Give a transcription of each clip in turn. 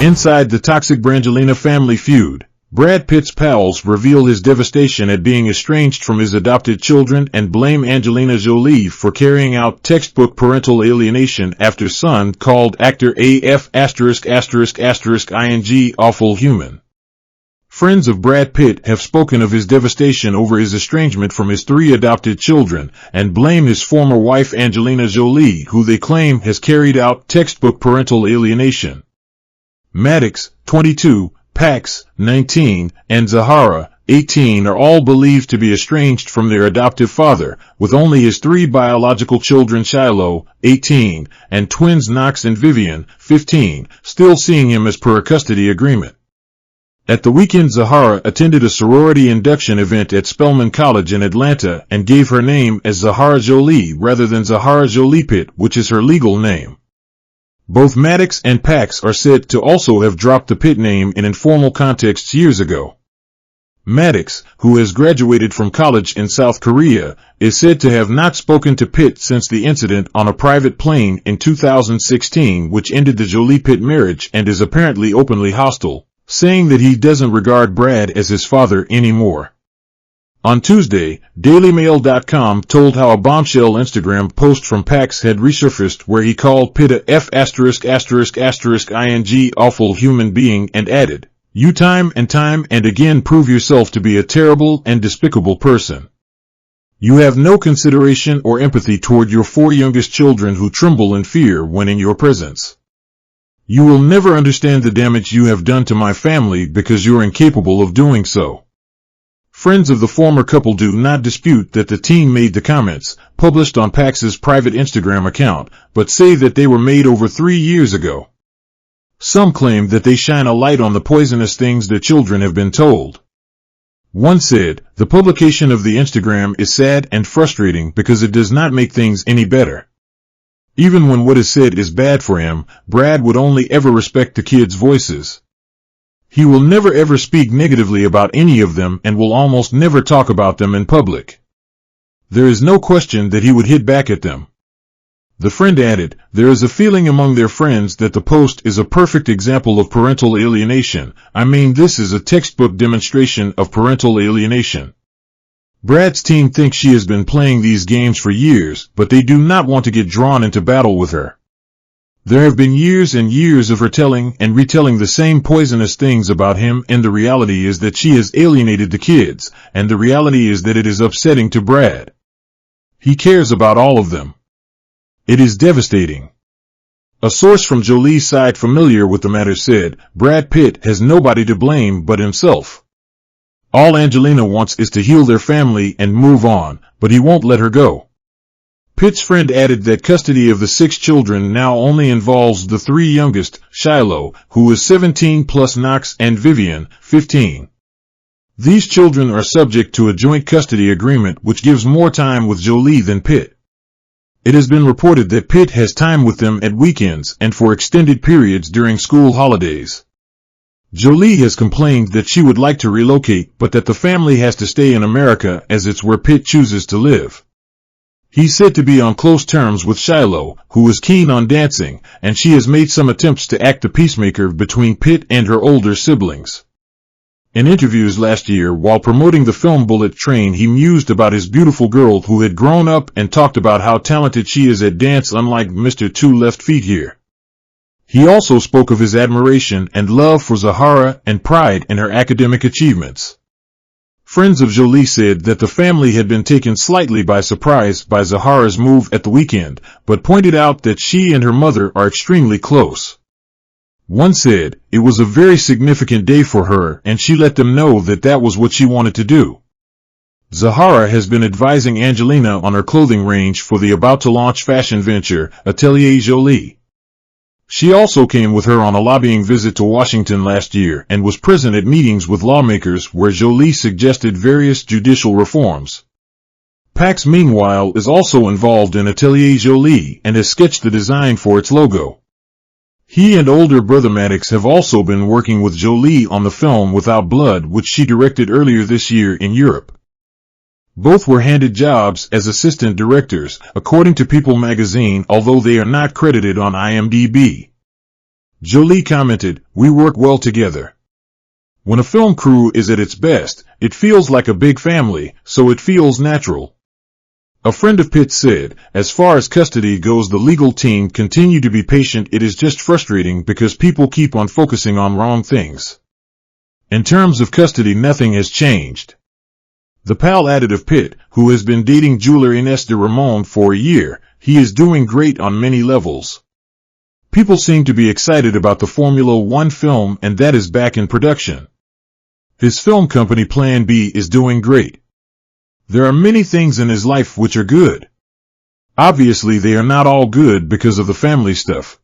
Inside the toxic Brangelina family feud, Brad Pitt's pals reveal his devastation at being estranged from his adopted children and blame Angelina Jolie for carrying out textbook parental alienation after son called actor AF*******************************************************************************************************************************************************************************e Pitt have spoken of his devastation over his estrangement from his 3 adopted children and blame his former wife Angelina Jolie, who they claim has carried out textbook parental alienation. Maddox, 22, Paxs, 19, and Zahara, 18, are all believed to be estranged from their adoptive father, with only his 3 biological children Shiloh, 18, and twins Knox and Vivian, 15, still seeing him as per a custody agreement. At the weekend, Zahara attended a sorority induction event at Spelman College in Atlanta and gave her name as Zahara Jolie rather than Zahara Jolie Pitt, which is her legal name. Both Maddox and Pax are said to also have dropped the Pitt name in informal contexts years ago. Maddox, who has graduated from college in South Korea, is said to have not spoken to Pitt since the incident on a private plane in 2016, which ended the Jolie-Pitt marriage, and is apparently openly hostile, saying that he doesn't regard Brad as his father anymore. On Tuesday, DailyMail.com told how a bombshell Instagram post from Pax had resurfaced where he called Pitt a F*********ing awful human being and added, "You time and again prove yourself to be a terrible and despicable person. You have no consideration or empathy toward your 4 youngest children who tremble in fear when in your presence. You will never understand the damage you have done to my family because you are incapable of doing so." Friends of the former couple do not dispute that the teen made the comments, published on Pax's private Instagram account, but say that they were made over 3 years ago. Some claim that they shine a light on the poisonous things their children have been told. One said, "The publication of the Instagram is sad and frustrating because it does not make things any better. Even when what is said is bad for him, Brad would only ever respect the kids' voices. He will never ever speak negatively about any of them and will almost never talk about them in public. There is no question that he would hit back at them." The friend added, "There is a feeling among their friends that the post is a perfect example of parental alienation. I mean, this is a textbook demonstration of parental alienation. Brad's team thinks she has been playing these games for years, but they do not want to get drawn into battle with her. There have been years and years of her telling and retelling the same poisonous things about him, and the reality is that she has alienated the kids, and the reality is that it is upsetting to Brad. He cares about all of them. It is devastating." A source from Jolie's side familiar with the matter said, "Brad Pitt has nobody to blame but himself. All Angelina wants is to heal their family and move on, but he won't let her go." Pitt's friend added that custody of the 6 children now only involves the 3 youngest, Shiloh, who is 17, plus Knox and Vivian, 15. These children are subject to a joint custody agreement which gives more time with Jolie than Pitt. It has been reported that Pitt has time with them at weekends and for extended periods during school holidays. Jolie has complained that she would like to relocate, but that the family has to stay in America as it's where Pitt chooses to live. He's said to be on close terms with Shiloh, who is keen on dancing, and she has made some attempts to act the peacemaker between Pitt and her older siblings. In interviews last year while promoting the film Bullet Train, he mused about his beautiful girl who had grown up and talked about how talented she is at dance, unlike Mr. 2 Left Feet here. He also spoke of his admiration and love for Zahara and pride in her academic achievements. Friends of Jolie said that the family had been taken slightly by surprise by Zahara's move at the weekend, but pointed out that she and her mother are extremely close. One said, "It was a very significant day for her, and she let them know that that was what she wanted to do." Zahara has been advising Angelina on her clothing range for the about-to-launch fashion venture, Atelier Jolie. She also came with her on a lobbying visit to Washington last year and was present at meetings with lawmakers where Jolie suggested various judicial reforms. Pax, meanwhile, is also involved in Atelier Jolie and has sketched the design for its logo. He and older brother Maddox have also been working with Jolie on the film Without Blood, which she directed earlier this year in Europe. Both were handed jobs as assistant directors, according to People magazine, although they are not credited on IMDb. Jolie commented, "We work well together. When a film crew is at its best, it feels like a big family, so it feels natural." A friend of Pitt said, "As far as custody goes, the legal team continue to be patient. It is just frustrating because people keep on focusing on wrong things. In terms of custody, nothing has changed." The pal added of Pitt, who has been dating jeweler Ines de Ramon for a year, "He is doing great on many levels. People seem to be excited about the Formula One film, and that is back in production. His film company Plan B is doing great. There are many things in his life which are good. Obviously they are not all good because of the family stuff.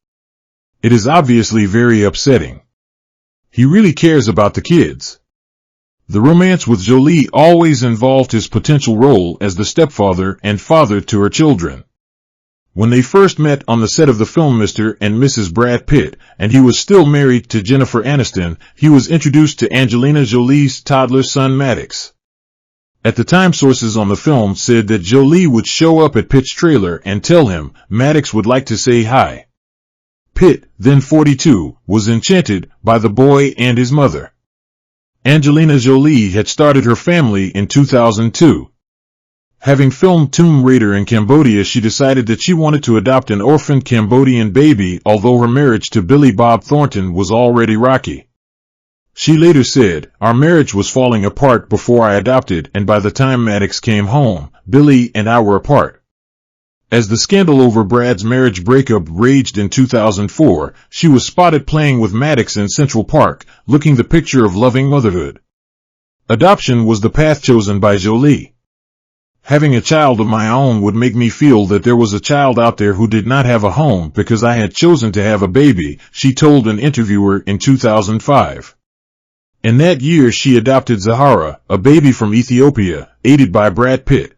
It is obviously very upsetting. He really cares about the kids." The romance with Jolie always involved his potential role as the stepfather and father to her children. When they first met on the set of the film Mr. and Mrs. Brad Pitt, and he was still married to Jennifer Aniston, he was introduced to Angelina Jolie's toddler son Maddox. At the time, sources on the film said that Jolie would show up at Pitt's trailer and tell him Maddox would like to say hi. Pitt, then 42, was enchanted by the boy and his mother. Angelina Jolie had started her family in 2002. Having filmed Tomb Raider in Cambodia, she decided that she wanted to adopt an orphaned Cambodian baby, although her marriage to Billy Bob Thornton was already rocky. She later said, "Our marriage was falling apart before I adopted, and by the time Maddox came home, Billy and I were apart." As the scandal over Brad's marriage breakup raged in 2004, she was spotted playing with Maddox in Central Park, looking the picture of loving motherhood. Adoption was the path chosen by Jolie. "Having a child of my own would make me feel that there was a child out there who did not have a home because I had chosen to have a baby," she told an interviewer in 2005. In that year she adopted Zahara, a baby from Ethiopia, aided by Brad Pitt.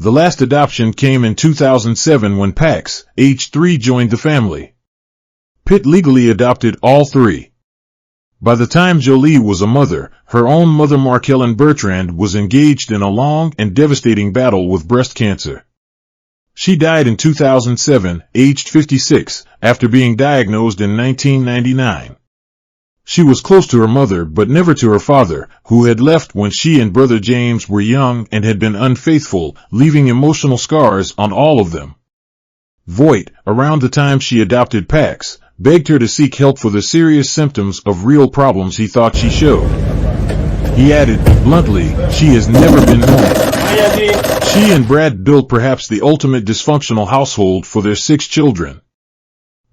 The last adoption came in 2007 when Paxs, age 3, joined the family. Pitt legally adopted all three. By the time Jolie was a mother, her own mother Markellen Bertrand was engaged in a long and devastating battle with breast cancer. She died in 2007, aged 56, after being diagnosed in 1999. She was close to her mother but never to her father, who had left when she and brother James were young and had been unfaithful, leaving emotional scars on all of them. Voight, around the time she adopted Pax, begged her to seek help for the serious symptoms of real problems he thought she showed. He added, bluntly, "She has never been normal." She and Brad built perhaps the ultimate dysfunctional household for their 6 children.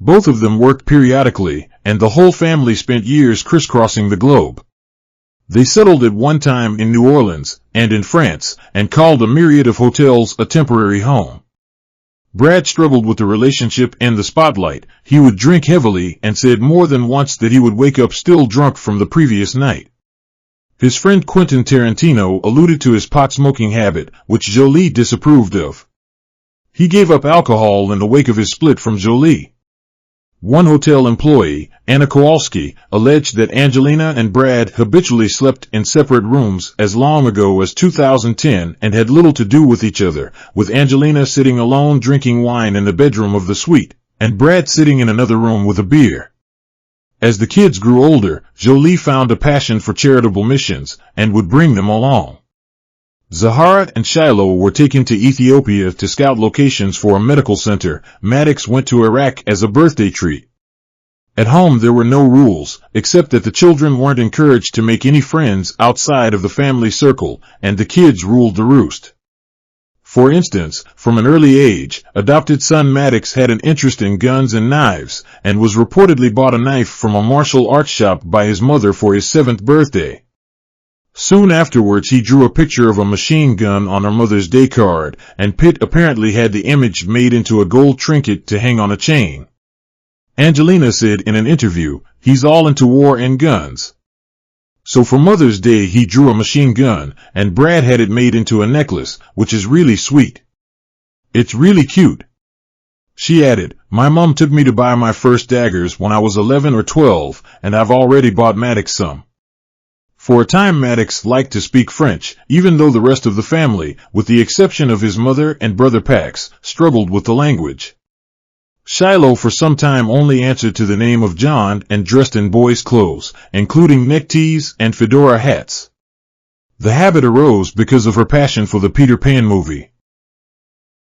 Both of them worked periodically, and the whole family spent years crisscrossing the globe. They settled at one time in New Orleans and in France, and called a myriad of hotels a temporary home. Brad struggled with the relationship and the spotlight. He would drink heavily and said more than once that he would wake up still drunk from the previous night. His friend Quentin Tarantino alluded to his pot-smoking habit, which Jolie disapproved of. He gave up alcohol in the wake of his split from Jolie. One hotel employee, Anna Kowalski, alleged that Angelina and Brad habitually slept in separate rooms as long ago as 2010 and had little to do with each other, with Angelina sitting alone drinking wine in the bedroom of the suite, and Brad sitting in another room with a beer. As the kids grew older, Jolie found a passion for charitable missions, and would bring them along. Zahara and Shiloh were taken to Ethiopia to scout locations for a medical center. Maddox went to Iraq as a birthday treat. At home there were no rules, except that the children weren't encouraged to make any friends outside of the family circle, and the kids ruled the roost. For instance, from an early age, adopted son Maddox had an interest in guns and knives, and was reportedly bought a knife from a martial arts shop by his mother for his 7th birthday. Soon afterwards he drew a picture of a machine gun on her Mother's Day card, and Pitt apparently had the image made into a gold trinket to hang on a chain. Angelina said in an interview, "He's all into war and guns. So for Mother's Day he drew a machine gun, and Brad had it made into a necklace, which is really sweet. It's really cute." She added, "My mom took me to buy my first daggers when I was 11 or 12, and I've already bought Maddox some." For a time Maddox liked to speak French, even though the rest of the family, with the exception of his mother and brother Pax, struggled with the language. Shiloh for some time only answered to the name of John and dressed in boys' clothes, including neckties and fedora hats. The habit arose because of her passion for the Peter Pan movie.